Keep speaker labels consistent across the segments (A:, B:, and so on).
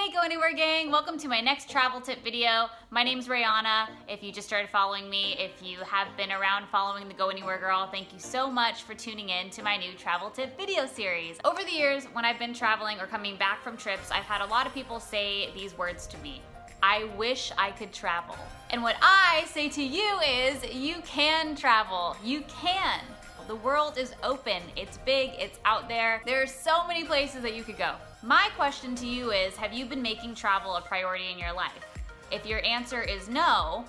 A: Hey Go Anywhere gang, welcome to my next travel tip video. My name's Rayana. If you just started following me, if you have been around following the Go Anywhere girl, thank you so much for tuning in to my new travel tip video series. Over the years, when I've been traveling or coming back from trips, I've had a lot of people say these words to me. I wish I could travel. And what I say to you is, you can travel. You can. The world is open, it's big, it's out there. There are so many places that you could go. My question to you is, have you been making travel a priority in your life? If your answer is no,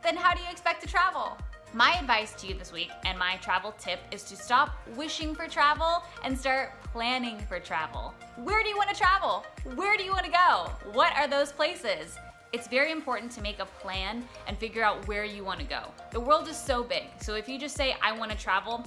A: then how do you expect to travel? My advice to you this week and my travel tip is to stop wishing for travel and start planning for travel. Where do you want to travel? Where do you want to go? What are those places? It's very important to make a plan and figure out where you want to go. The world is so big, so if you just say, I want to travel,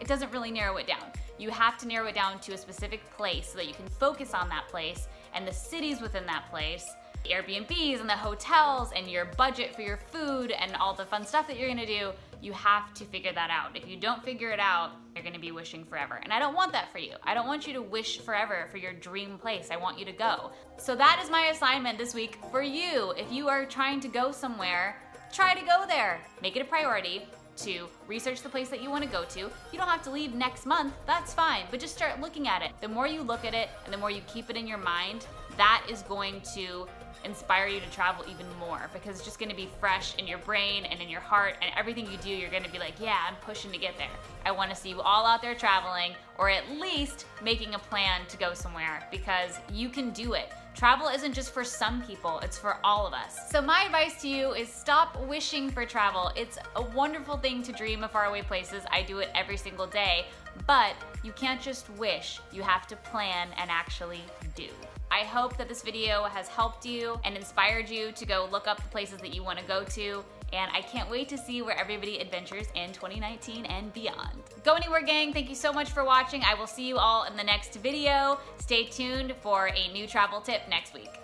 A: it doesn't really narrow it down. You have to narrow it down to a specific place so that you can focus on that place and the cities within that place, the Airbnbs and the hotels and your budget for your food and all the fun stuff that you're gonna do. You have to figure that out. If you don't figure it out, you're gonna be wishing forever. And I don't want that for you. I don't want you to wish forever for your dream place. I want you to go. So that is my assignment this week for you. If you are trying to go somewhere, try to go there. Make it a priority to research the place that you want to go to. You don't have to leave next month, that's fine, but just start looking at it. The more you look at it and the more you keep it in your mind, that is going to inspire you to travel even more, because it's just going to be fresh in your brain and in your heart, and everything you do, you're going to be like, yeah, I'm pushing to get there. I want to see you all out there traveling, or at least making a plan to go somewhere, because you can do it. Travel isn't just for some people, it's for all of us. So my advice to you is stop wishing for travel. It's a wonderful thing to dream of faraway places. I do it every single day, but you can't just wish. You have to plan and actually do. I hope that this video has helped you and inspired you to go look up the places that you want to go to, and I can't wait to see where everybody adventures in 2019 and beyond. Go Anywhere gang, thank you so much for watching. I will see you all in the next video. Stay tuned for a new travel tip next week.